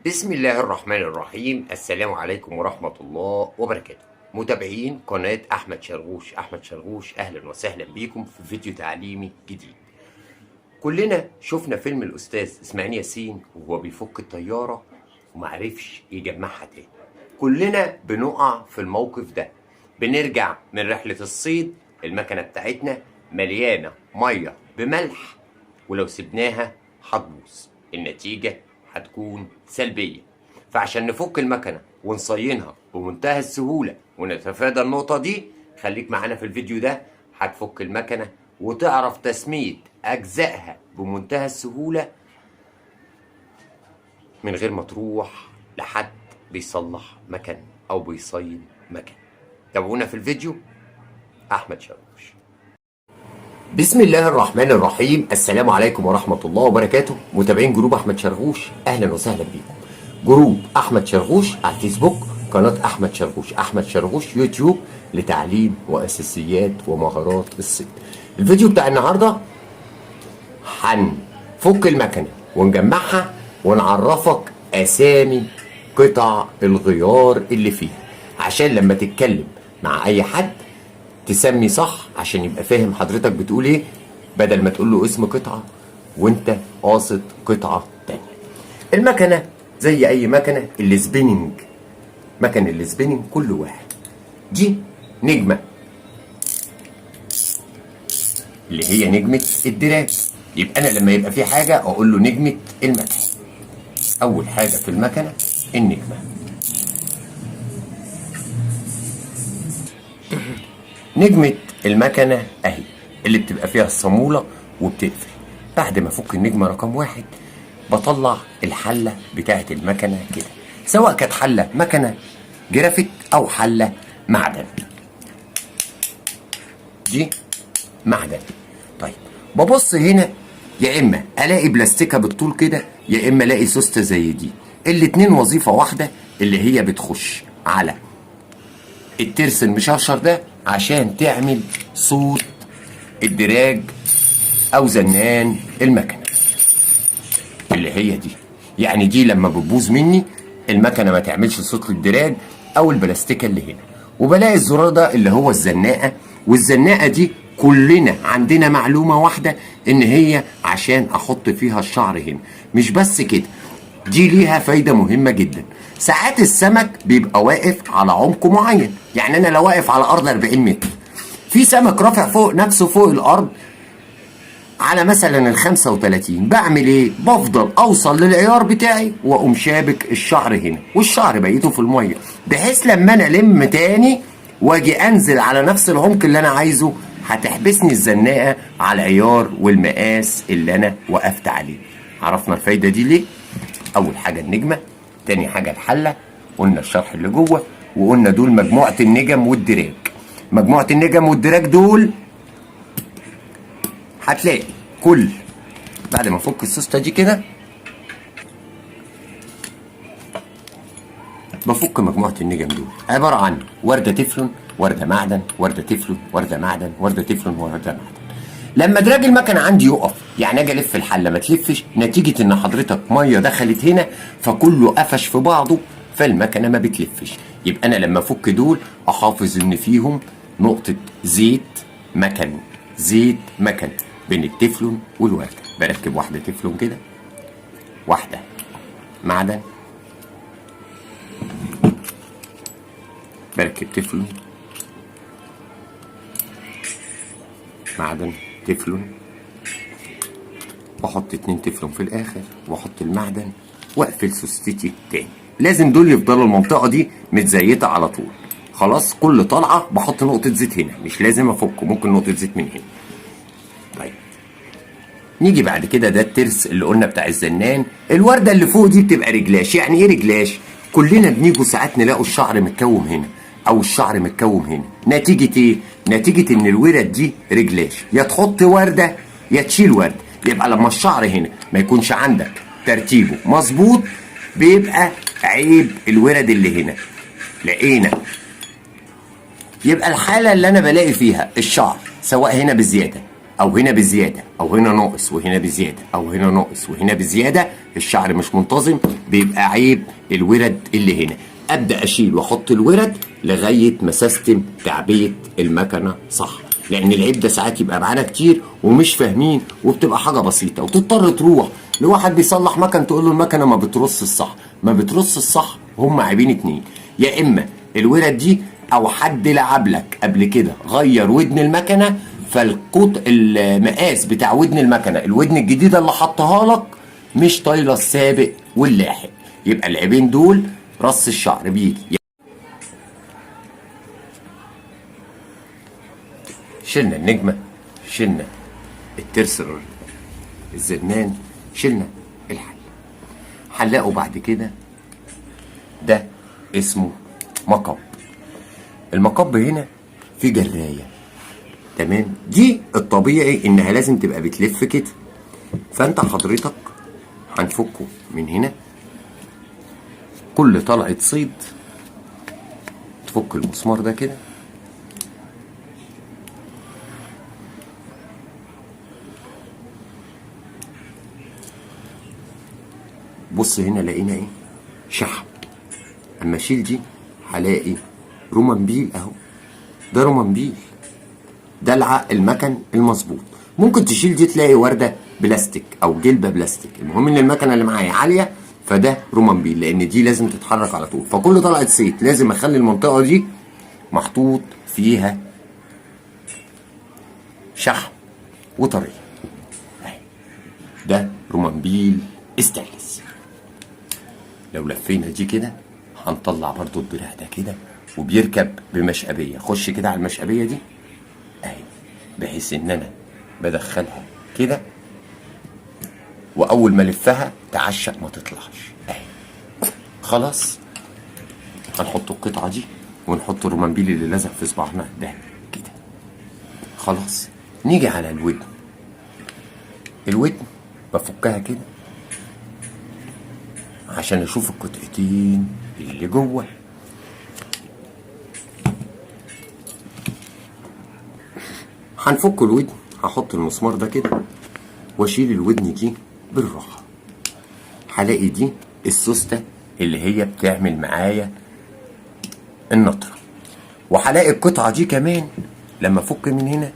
بسم الله الرحمن الرحيم. السلام عليكم ورحمة الله وبركاته. متابعين قناة أحمد شرغوش أهلا وسهلا بيكم في فيديو تعليمي جديد. كلنا شفنا فيلم الأستاذ إسماعيل ياسين وهو بيفك الطيارة ومعرفش يجمعها تاني. كلنا بنقع في الموقف ده، بنرجع من رحلة الصيد المكنة بتاعتنا مليانة مية بملح، ولو سبناها هتبوظ، النتيجة هتكون سلبية. فعشان نفك المكنة ونصينها بمنتهى السهولة ونتفادى النقطة دي، خليك معانا في الفيديو ده. هتفك المكنة وتعرف تسميد أجزائها بمنتهى السهولة من غير ما تروح لحد بيصلح مكن أو بيصين مكن. تابعونا في الفيديو. أحمد شرغوش. بسم الله الرحمن الرحيم. السلام عليكم ورحمة الله وبركاته. متابعين جروب أحمد شرغوش أهلا وسهلا بيكم. جروب أحمد شرغوش على الفيسبوك، قناة أحمد شرغوش يوتيوب لتعليم وأساسيات ومهارات الصيد. الفيديو بتاع النهاردة هنفك المكنة ونجمعها ونعرفك أسامي قطع الغيار اللي فيها، عشان لما تتكلم مع أي حد تسمي صح، عشان يبقى فاهم حضرتك بتقول ايه، بدل ما تقول له اسم قطعة وانت قاصد قطعة تانية. المكنة زي اي مكنة السبيننج، مكن السبيننج كل واحد. دي نجمة اللي هي نجمة الدراج، يبقى انا لما يبقى في حاجة اقول له نجمة المكنة. اول حاجة في المكنة النجمة. نجمة المكنة اهي اللي بتبقى فيها الصامولة وبتقفل. بعد ما افك النجمة رقم واحد بطلع الحلة بتاعة المكنة كده، سواء كانت حلة مكنة جرافيت او حلة معدن. دي معدن. طيب ببص هنا، يا اما الاقي بلاستيكة بالطول كده، يا اما الاقي سوستة زي دي. الاتنين وظيفة واحدة، اللي هي بتخش على الترس المشرشر ده عشان تعمل صوت الدراج او زنان المكنه اللي هي دي. يعني دي لما بتبوظ مني المكنه ما تعملش صوت الدراج او البلاستيكه اللي هنا. وبلاقي الزرار ده اللي هو الزناقه، والزناقه دي كلنا عندنا معلومه واحده، ان هي عشان احط فيها الشعر هنا. مش بس كده، دي ليها فايده مهمه جدا. ساعات السمك بيبقى واقف على عمق معين، يعني انا لو واقف على ارض 40 متر، في سمك رافع فوق نفسه فوق الارض على مثلا ال 35، بعمل ايه؟ بفضل اوصل للعيار بتاعي واقوم شابك الشعر هنا، والشعر بقيته في الميه، بحيث لما انا الم تاني واجي انزل على نفس العمق اللي انا عايزه، هتحبسني الزناقه على العيار والمقاس اللي انا وقفت عليه. عرفنا الفايده دي ليه؟ اول حاجه النجمه، تاني حاجه الحله، قلنا الشرح اللي جوه، وقلنا دول مجموعه النجم والدراج. مجموعه النجم والدراج دول هتلاقي كل بعد ما افك السوسته دي كده بفك مجموعه النجم دول، عباره عن ورده تفلون، ورده معدن، ورده تفلون، ورده معدن، ورده تفلون، ورده معدن. لما دراج المكنه عندي يقف، يعني اجي الف الحله ما تلفش، نتيجه ان حضرتك ميه دخلت هنا فكله قفش في بعضه، فالمكنه ما بتلفش. يبقى انا لما افك دول احافظ ان فيهم نقطه زيت مكن، زيت مكن بين التفلون والورده. بركب واحده تفلون كده، واحده معدن، بركب تفلون معدن تفلون، واحط 2 تفلون في الاخر، واحط المعدن، واقفل سوستتي تاني. لازم دول يفضلوا المنطقه دي متزيته على طول. خلاص كل طلعه بحط نقطه زيت هنا، مش لازم افكه، ممكن نقطه زيت من هنا. طيب نيجي بعد كده، ده الترس اللي قلنا بتاع الزنان. الورده اللي فوق دي بتبقى رجلاش. يعني ايه رجلاش؟ كلنا بنيجوا ساعات نلاقوا الشعر متكوم هنا او الشعر متكوم هنا. نتيجه ايه؟ نتيجه ان الورد دي رجلاش، يا تحط ورده يا تشيل ورده. يبقى لما الشعر هنا ما يكونش عندك ترتيبه مظبوط، بيبقى عيب الورد اللي هنا. لقينا يبقى الحاله اللي انا بلاقي فيها الشعر سواء هنا بزياده او هنا بزياده او هنا ناقص وهنا بزياده او هنا ناقص وهنا بزياده، الشعر مش منتظم، بيبقى عيب الورد اللي هنا. ابدا اشيل واحط الورد لغايه ما سيستم تعبئه المكنه صح، لان العيب ده ساعات يبقى معانا كتير ومش فاهمين وبتبقى حاجه بسيطه، وتضطر تروح لواحد بيصلح مكن تقول له المكنه ما بترص الصح. ما بترص الصح هم عيبين اتنين، يا اما الورد دي او حد لعب لك قبل كده غير ودن المكنه، فالقط المقاس بتاع ودن المكنه الودن الجديده اللي حطها لك مش طايله السابق واللاحق. يبقى العيبين دول رص الشعر بيجي. شلنا النجمه، شلنا الترس الزنان، شلنا الحل. هنلاقوا بعد كده ده اسمه مقب. المقب هنا في جرايه، تمام؟ دي الطبيعي انها لازم تبقى بتلف كده، فانت حضرتك هنفكه من هنا. كل طلعه صيد تفك المسمار ده كده، بص هنا لقينا ايه؟ شحم. اما اشيل دي هلاقي رومانبيل اهو، ده رومانبيل، ده العقل المكن المظبوط. ممكن تشيل دي تلاقي ورده بلاستيك او جلبه بلاستيك، المهم ان المكنه اللي معايا عاليه، فده رومانبيل، لان دي لازم تتحرك على طول. فكل طلعه صيت لازم اخلي المنطقه دي محطوط فيها شحم وطريه. ده رومانبيل استانلس. لو لفينا دي كده هنطلع برضو الدراع ده كده، وبيركب بمشقبيه. خش كده على المشقبيه دي اهي، بحيث ان انا بدخلها كده، واول ما الفها تعشق ما تطلعش اهي. خلاص هنحط القطعه دي ونحط الرومانبيل اللي لزق في صباعنا ده كده. خلاص نيجي على الودن. الودن بفكها كده عشان اشوف القطعتين اللي جوه. هنفك الودن، هحط المسمار ده كده واشيل الودن دي بالراحه. هلاقي دي السوسته اللي هي بتعمل معايا النطره، وهلاقي القطعه دي كمان لما افك من هنا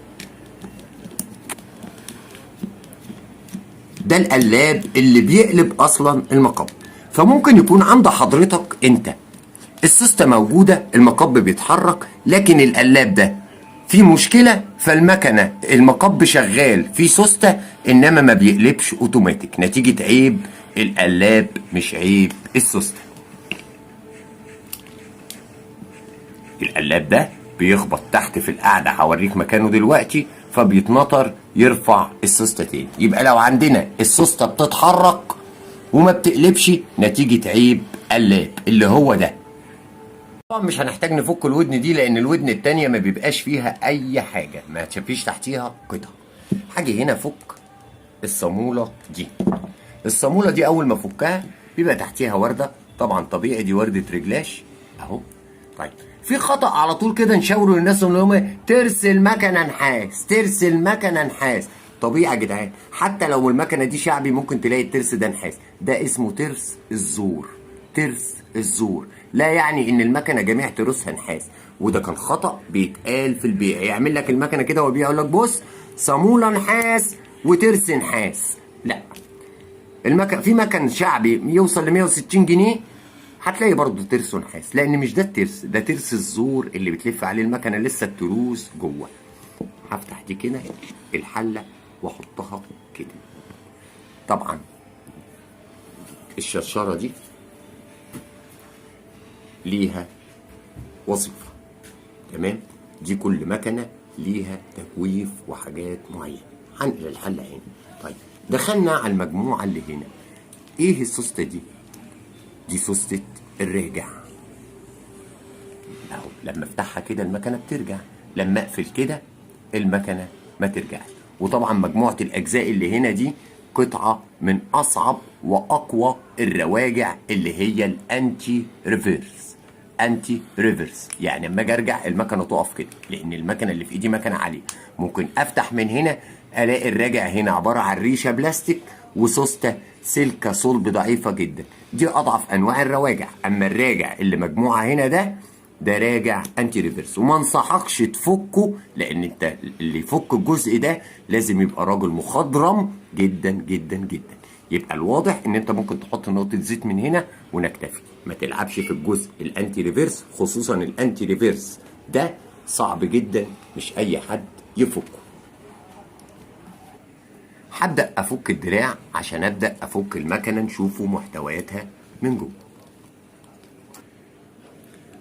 ده القلاب اللي بيقلب اصلا المقب. فممكن يكون عند حضرتك انت السوسته موجوده، المقب بيتحرك، لكن القلاب ده في مشكله، فالمكنه المقب شغال في سوسته انما ما بيقلبش اوتوماتيك نتيجه عيب القلاب مش عيب السوسته. القلاب ده بيخبط تحت في القعده، هوريك مكانه دلوقتي، فبيتنطر يرفع السوسته تاني. يبقى لو عندنا السوسته بتتحرك وما بتقلبش نتيجه عيب قلاب اللي هو ده. طبعا مش هنحتاج نفك الودن دي، لان الودن التانية ما بيبقاش فيها اي حاجه، ما تشافيش تحتيها قطعه. حاجه هنا فك الصاموله دي. الصاموله دي اول ما افكها بيبقى تحتيها ورده، طبعا طبيعي دي ورده رجلاش اهو. طيب في خطا على طول كده نشاوروا للناس ان هم ترس المكنه نحاس، ترس المكنه نحاس. طبيعي يا جدعان، حتى لو المكنه دي شعبي ممكن تلاقي الترس ده نحاس. ده اسمه ترس الزور. ترس الزور لا يعني ان المكنه جميع تروسها نحاس، وده كان خطا بيتقال في البيع. يعمل لك المكنه كده وبيع يقول لك بص صاموله نحاس وترس نحاس. لا، المكن في مكن شعبي يوصل ل 160 جنيه هتلاقي برضه ترس نحاس، لان مش ده الترس، ده ترس الزور اللي بتلف عليه المكنه لسه التروس جوه. هفتح دي كده الحله واحطها كده. طبعا الشرشره دي ليها وظيفه، تمام؟ دي كل مكنه ليها تجويف وحاجات معينه. هنقل الحله هنا. طيب دخلنا على المجموعه اللي هنا. ايه السوسته دي؟ دي سوسته الراجع اهو. لما افتحها كده المكنه بترجع، لما اقفل كده المكنه ما ترجعش. وطبعا مجموعه الاجزاء اللي هنا دي قطعه من اصعب واقوى الرواجع اللي هي الانتي ريفيرس. انتي ريفيرس يعني اما اجي ارجع المكنه تقف كده، لان المكنه اللي في ايدي مكنه عاليه. ممكن افتح من هنا الاقي الراجع هنا عباره عن ريشه بلاستيك وسوسته سلكه صلب ضعيفه جدا. دي اضعف انواع الرواجع. اما الراجع اللي مجموعه هنا ده راجع انتي ريفرس، وما انصحكش تفكه، لان انت اللي يفك الجزء ده لازم يبقى راجل مخضرم جدا جدا جدا. يبقى الواضح ان انت ممكن تحط نقطه زيت من هنا ونكتفي، ما تلعبش في الجزء الانتي ريفرس، خصوصا الانتي ريفرس ده صعب جدا، مش اي حد يفكه. هبدأ أفك الدراع عشان أبدأ أفك المكنة نشوفوا محتوياتها من جوه.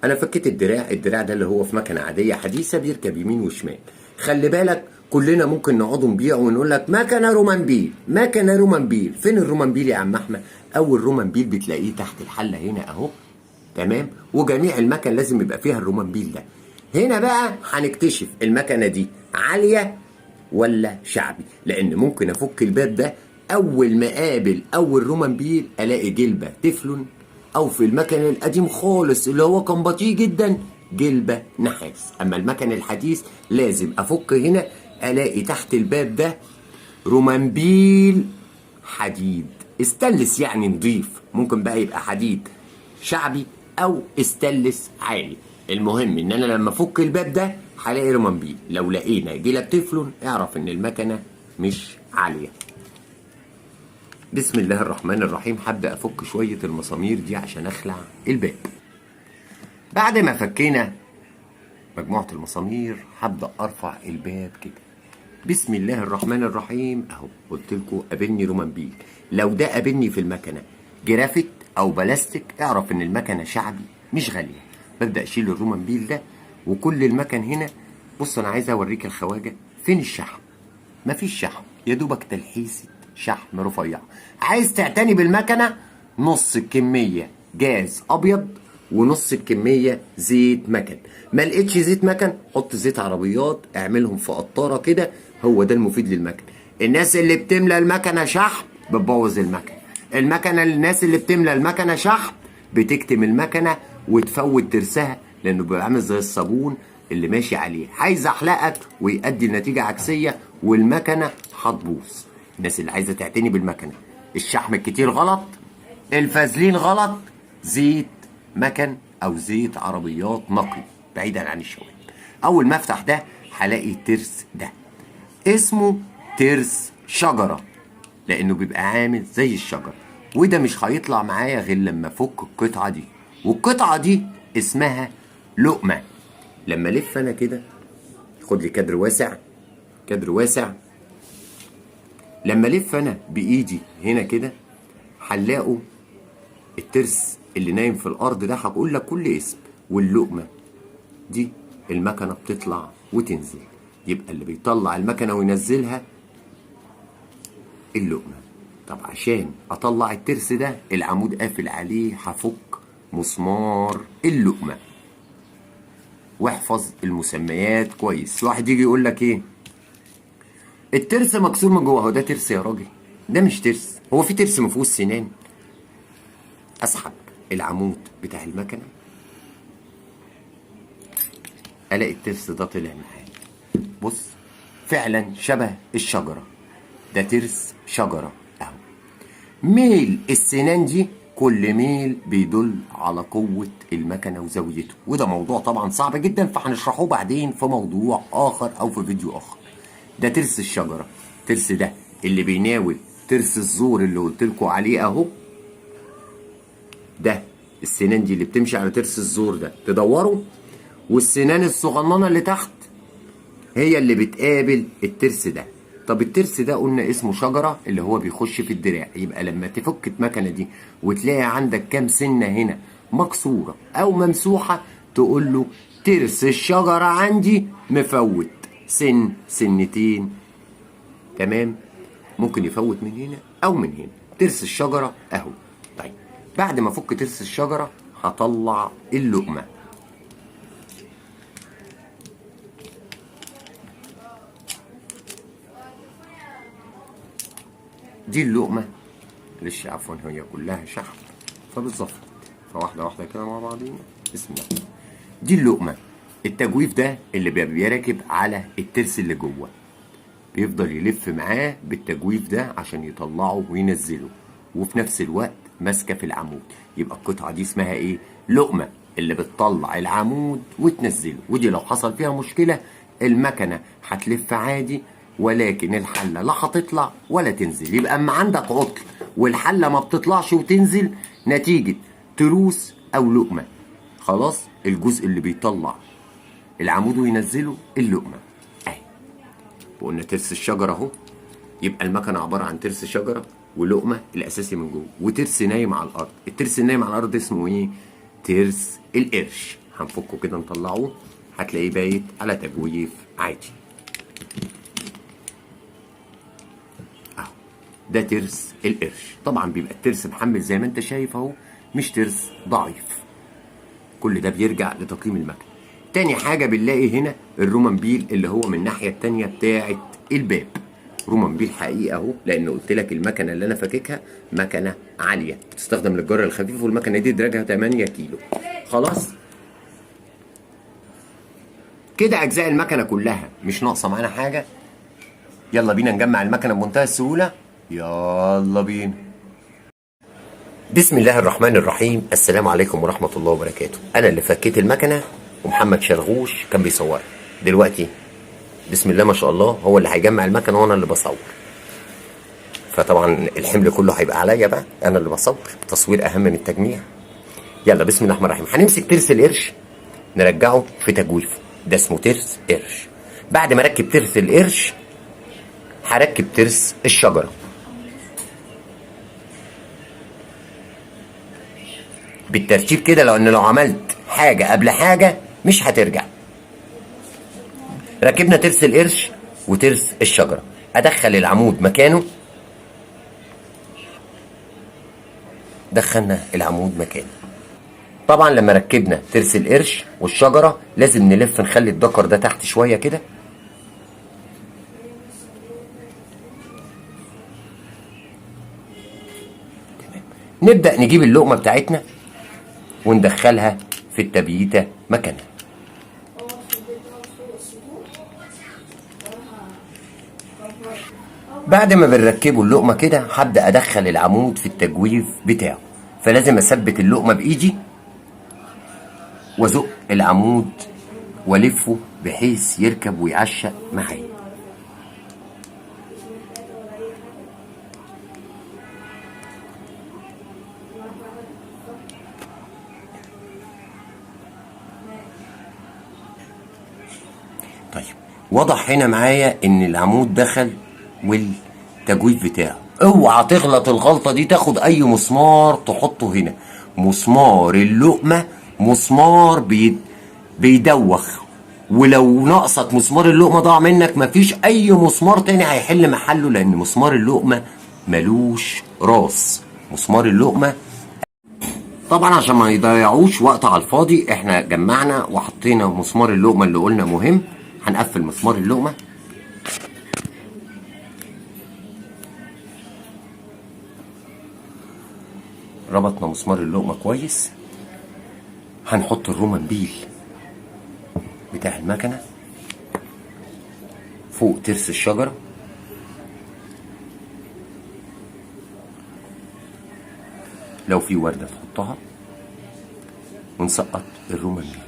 أنا فكيت الدراع ده اللي هو في مكنة عادية حديثة بيركب يمين وشمال. خلي بالك كلنا ممكن نقعد نبيع ونقول لك مكنة رومانبيل، مكنة رومانبيل. فين الرومانبيل يا عم أحمد؟ أول رومانبيل بتلاقيه تحت الحلة هنا أهو، تمام؟ وجميع المكن لازم يبقى فيها الرومانبيل ده. هنا بقى هنكتشف المكنة دي عالية ولا شعبي، لان ممكن افك الباب ده اول ما اقابل اول رومانبيل الاقي جلبه تفلون، او في المكن القديم خالص اللي هو كان بطيء جدا جلبه نحاس. اما المكن الحديث لازم افك هنا الاقي تحت الباب ده رومانبيل حديد استلس، يعني نضيف. ممكن بقى يبقى حديد شعبي او استلس عالي. المهم ان انا لما افك الباب ده هلاقي رومانبيل. لو لقينا جلب تفلون اعرف ان المكنه مش عاليه. بسم الله الرحمن الرحيم. هبدا افك شويه المسامير دي عشان اخلع الباب. بعد ما فكينا مجموعه المسامير هبدا ارفع الباب كده. بسم الله الرحمن الرحيم. اهو قلت لكم قابلني رومانبيل. لو ده قابلني في المكنه جرافيت او بلاستيك اعرف ان المكنه شعبي مش غاليه. ببدا اشيل الرومانبيل ده وكل المكن هنا. بص انا عايز اوريك الخواجه. فين الشحم؟ مفيش شحم، يا دوبك تلحيسه شحم رفيع. عايز تعتني بالمكنه نص الكميه جاز ابيض ونص الكميه زيت مكن. ما لقيتش زيت مكن حط زيت عربيات، اعملهم في قطاره كده، هو ده المفيد للمكن. الناس اللي بتملى المكنه شحم بتبوظ المكنه الناس اللي بتملى المكنه شحم بتكتم المكنه وتفوت ترسها، لانه بيبقى عامل زي الصابون اللي ماشي عليه، هيزحلقك ويؤدي لنتيجه عكسيه والمكنه هتبوظ. الناس اللي عايزه تعتني بالمكنه، الشحم الكتير غلط، الفازلين غلط، زيت مكن او زيت عربيات نقي بعيدا عن الشوائب. اول ما افتح ده هلاقي الترس ده اسمه ترس شجره، لانه بيبقى عامل زي الشجر، وده مش هيطلع معايا غير لما افك القطعه دي، والقطعه دي اسمها لقمه. لما الف انا كده، خد لي كادر واسع، كادر واسع. لما الف انا بايدي هنا كده هنلاقوا الترس اللي نايم في الارض ده، هقول لك كل اسم. واللقمه دي المكنه بتطلع وتنزل، يبقى اللي بيطلع المكنه وينزلها اللقمه. طب عشان اطلع الترس ده العمود قافل عليه، هفك مسمار اللقمه. واحفظ المسميات كويس. واحد يجي يقول لك ايه الترس مكسور من جوه، هو ده ترس يا راجل؟ ده مش ترس. هو في ترس ما فيهوش سنان؟ اسحب العمود بتاع المكنه الاقي الترس ده طلع معايا. بص فعلا شبه الشجره، ده ترس شجره اهو. ميل السنان دي كل ميل بيدل على قوة المكنة وزاويته، وده موضوع طبعا صعب جدا فهنشرحه بعدين في موضوع آخر أو في فيديو آخر. ده ترس الشجرة. الترس ده اللي بيناول ترس الزور اللي قلتلكوا عليه أهو. ده السنان دي اللي بتمشي على ترس الزور ده تدوره، والسنان الصغننة اللي تحت هي اللي بتقابل الترس ده. طب الترس ده قلنا اسمه شجرة اللي هو بيخش في الدراع. يبقى لما تفك المكنة دي وتلاقي عندك كام سنة هنا مكسورة أو ممسوحة تقول له ترس الشجرة عندي مفوت سن سنتين، تمام؟ ممكن يفوت من هنا أو من هنا. ترس الشجرة أهو. طيب بعد ما أفك ترس الشجرة هطلع اللقمة. دي اللقمة، معلش عفوا هي كلها شحم فبالظبط، فواحدة واحدة كده مع بعضينا. بسم الله. دي اللقمة. التجويف ده اللي بيبقى راكب على الترس اللي جوه. بيفضل يلف معاه بالتجويف ده عشان يطلعه وينزله، وفي نفس الوقت ماسكه في العمود. يبقى القطعه دي اسمها ايه؟ لقمه، اللي بتطلع العمود وتنزله. ودي لو حصل فيها مشكله المكنه هتلف عادي، ولكن الحله لا هتطلع ولا تنزل. يبقى اما عندك عطل والحله ما بتطلعش وتنزل نتيجه تروس او لقمه، خلاص الجزء اللي بيطلع العمود وينزله اللقمه اهي. وقلنا ترس الشجره اهو. يبقى المكنه عباره عن ترس شجره ولقمه الاساسي من جوه، وترس نايم على الارض. الترس النايم على الارض اسمه ايه؟ ترس القرش. هنفكه كده نطلعوه، هتلاقيه بايت على تجويف عادي اهو. ده ترس القرش. طبعا بيبقى الترس محمل زي ما انت شايف اهو، مش ترس ضعيف. كل ده بيرجع لتقييم المكنه. تاني حاجه بنلاقي هنا الرومانبيل اللي هو من الناحيه التانيه بتاعه الباب. رومانبيل حقيقي اهو، لان قلت لك المكنه اللي انا فاككها مكنه عاليه بتستخدم للجر الخفيف، والمكنه دي دراجها 8 كيلو. خلاص كده اجزاء المكنه كلها مش ناقصه معانا حاجه. يلا بينا نجمع المكنه بمنتهى السهوله. يلا بينا. بسم الله الرحمن الرحيم. السلام عليكم ورحمه الله وبركاته. انا اللي فكيت المكنه ومحمد شرغوش كان بيصورها. دلوقتي بسم الله ما شاء الله هو اللي هيجمع المكنه وانا اللي بصور، فطبعا الحمل كله هيبقى عليا بقى، انا اللي بصور. التصوير اهم من التجميع. يلا بسم الله الرحمن الرحيم. هنمسك ترس القرش نرجعه في تجويفه، ده اسمه ترس قرش. بعد ما اركب ترس القرش هركب ترس الشجره. بالترتيب كده، لان لو عملت حاجه قبل حاجه مش هترجع. ركبنا ترس القرش وترس الشجره، ادخل العمود مكانه. دخلنا العمود مكانه. طبعا لما ركبنا ترس القرش والشجره لازم نلف نخلي الدكر ده تحت شويه كده. نبدأ نجيب اللقمة بتاعتنا وندخلها في التبييتة مكانها. بعد ما بنركبه اللقمة كده هبدأ أدخل العمود في التجويف بتاعه، فلازم أثبت اللقمة بإيدي وأزق العمود وألفه بحيث يركب ويعشق معايا. طيب واضح هنا معايا ان العمود دخل والتجويف بتاعه. اوعى تغلط الغلطه دي، تاخد اي مسمار تحطه هنا. مسمار اللقمه مسمار بيدوخ، ولو ناقصك مسمار اللقمه ضاع منك مفيش اي مسمار تاني هيحل محله، لان مسمار اللقمه ملوش راس. مسمار اللقمه طبعا عشان ما يضيعوش وقت على الفاضي احنا جمعنا وحطينا مسمار اللقمه اللي قلنا مهم. هنقفل مسمار اللقمه. ربطنا مسمار اللقمه كويس. هنحط الرومانبيل بتاع المكنه فوق ترس الشجره. لو في ورده تحطها ونسقط الرومانبيل.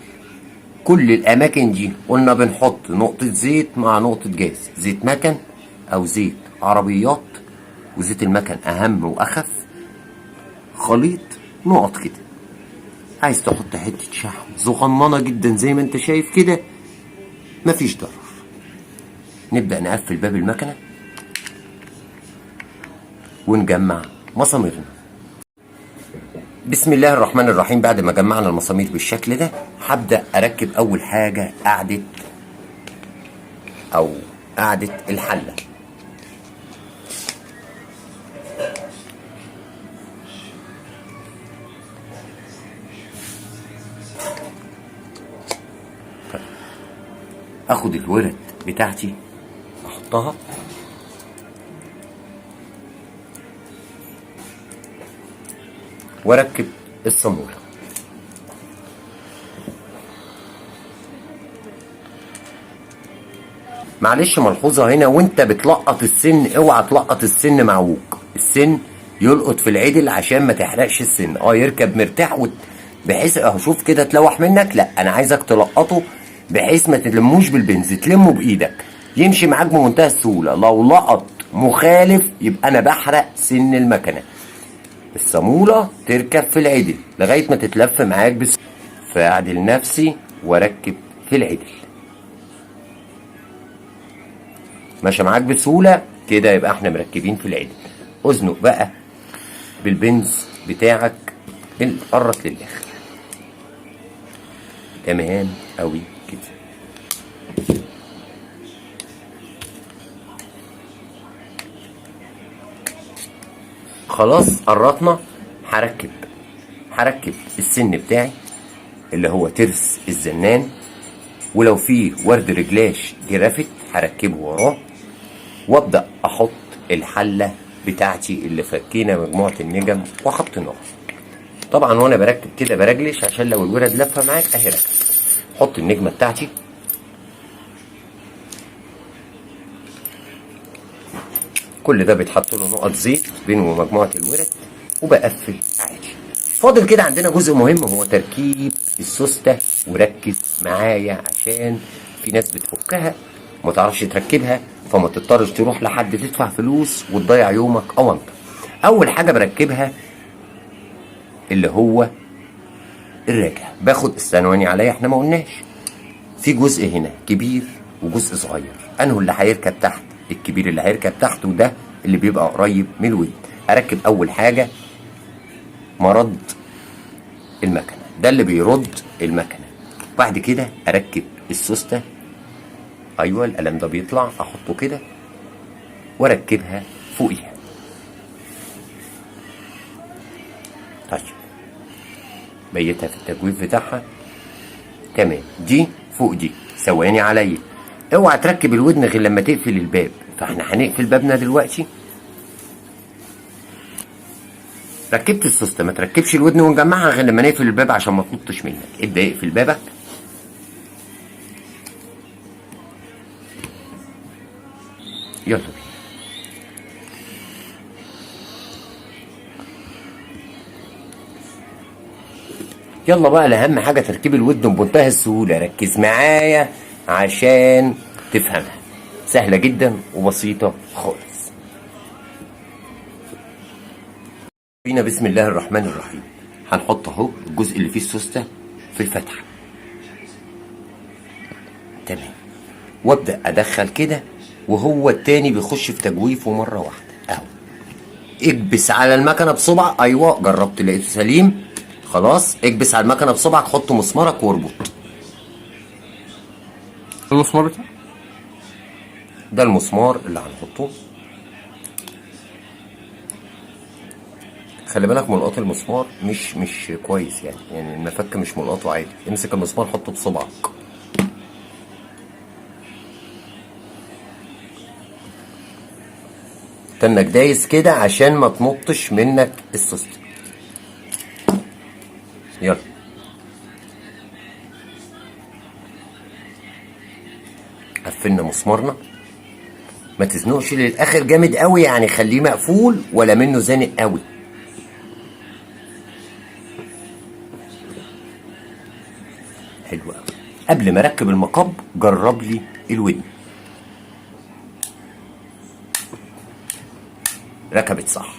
كل الاماكن دي قلنا بنحط نقطة زيت مع نقطة جاز، زيت مكن او زيت عربيات، وزيت المكن اهم واخف. خليط نقط كده. عايز تحط حتة شحم صغننة جدا زي ما انت شايف كده مفيش ضرر. نبدأ نقفل باب المكنة ونجمع مساميرنا. بسم الله الرحمن الرحيم. بعد ما جمعنا المسامير بالشكل ده هبدأ أركب أول حاجة قاعدة الحلة. أخد الورد بتاعتي أحطها واركب الصامولة. معلش ملحوظه هنا، وانت بتلقط السن اوعى تلقط السن معوج، السن يلقط في العدل عشان ما تحرقش السن، يركب مرتاح بحيث شوف كده تلوح منك، لا انا عايزك تلقطه بحيث ما تلموش بالبنز، تلمه بايدك يمشي معاك بمنتهى السهوله. لو لقط مخالف يبقى انا بحرق سن المكنه. الصاموله تركب في العدل لغايه ما تتلف معاك بسهوله، فاعدل نفسي واركب في العدل. ماشي معاك بسهوله كده، يبقى احنا مركبين في العدل. ازنق بقى بالبنز بتاعك قرط للاخر. تمام قوي كده. خلاص قرطنا. هركب السن بتاعي اللي هو ترس الزنان، ولو فيه ورد رجلاش جرافت هركبه وراه، وابدا احط الحله بتاعتي اللي فكينا مجموعه النجم وحطيناها. طبعا وانا بركب كده برجلش عشان لو الورد لفه معاك اهي ركب. احط النجمه بتاعتي، كل ده بيتحط له نقط زيت بينه ومجموعه الورد وبقفل عادي. فاضل كده عندنا جزء مهم هو تركيب السوسته، وركز معايا عشان في ناس بتفكها وما تعرفش تركبها، فما تضطرش تروح لحد تدفع فلوس وتضيع يومك او انت. اول حاجه بركبها اللي هو الراجع. باخد الثواني عليا، احنا ما قلناش في جزء هنا كبير وجزء صغير، انه اللي هيركب تحت؟ الكبير اللي هيركب تحت، وده اللي بيبقى قريب من الودن. اركب اول حاجه مرد المكنه، ده اللي بيرد المكنه. بعد كده اركب السوسته، ايوه القلم ده بيطلع احطه كده واركبها فوقيها. طيب بيتها في التجويف بتاعها تمام، دي فوق دي. ثواني عليا، اوعى تركب الودن غير لما تقفل الباب، فاحنا هنقفل بابنا دلوقتي. ركبت السوسته، ما تركبش الودن ونجمعها غير لما نقفل الباب عشان ما تنطش منك. ابدا اقفل بابك. يلا بينا. يلا بقى لأهم حاجة تركيب الودن بمنتهى السهولة. ركز معايا عشان تفهمها، سهلة جدا وبسيطة خالص. بينا بسم الله الرحمن الرحيم. هنحط اهو الجزء اللي فيه السوسته في الفتحة، تمام، وابدأ ادخل كده وهو التاني بيخش في تجويفه مرة واحدة اهو. اكبس على المكنة بصبعك، ايوه جربت لقيته سليم، خلاص اكبس على المكنه بصبعك، حط مسمارك واربط. المسمار بتاعه ده المسمار اللي هنحطه. خلي بالك ملقاط المسمار مش كويس، يعني المفك مش ملقاطه عادي. امسك المسمار حطه بصبعك. تنك دايس كده عشان ما تنطش منك السوسته. يلا قفلنا مسمارنا، ما تزنقش للاخر جامد قوي، يعني خليه مقفول ولا منه زانق قوي. حلو قوي. قبل ما اركب المقب جرب لي الودن، ركبت صح.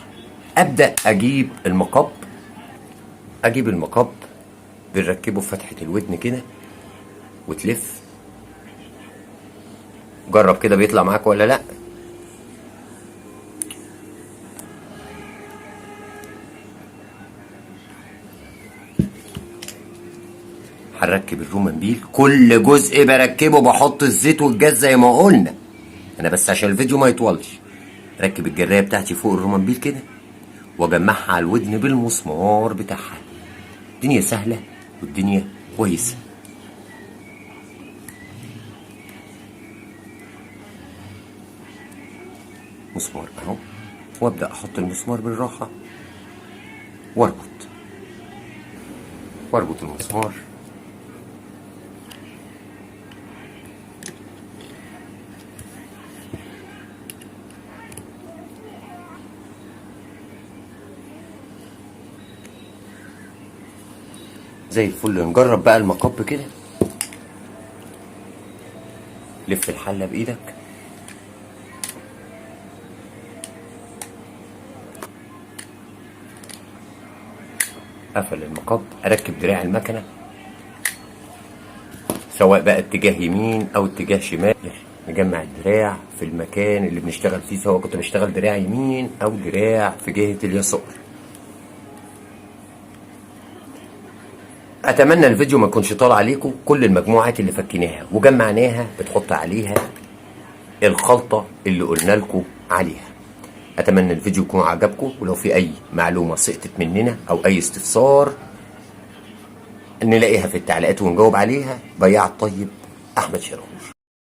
ابدا اجيب المقب، بنركبه في فتحه الودن كده وتلف. جرب كده بيطلع معاك ولا لا. هنركب الرومانبيل، كل جزء بركبه بحط الزيت والجاز زي ما قلنا، انا بس عشان الفيديو ما يطولش. ركب الجرايه بتاعتي فوق الرومانبيل كده واجمعها على الودن بالمسمار بتاعها. الدنيا سهله والدنيا كويسه. مسمار اهو، وابدا احط المسمار بالراحه واربط المسمار. زي الفل. نجرب بقى المقب كده. لف الحله بايدك. قفل المقب. اركب دراع المكنه سواء بقى اتجاه يمين او اتجاه شمال. نجمع الدراع في المكان اللي بنشتغل فيه، سواء كنت بشتغل دراع يمين او دراع في جهه اليسار. اتمنى الفيديو ما يكونش طال عليكم. كل المجموعات اللي فكيناها وجمعناها بتحط عليها الخلطه اللي قلنا لكم عليها. اتمنى الفيديو يكون عجبكم، ولو في اي معلومه سقطت مننا او اي استفسار نلاقيها في التعليقات ونجاوب عليها. بياع الطيب احمد شيران.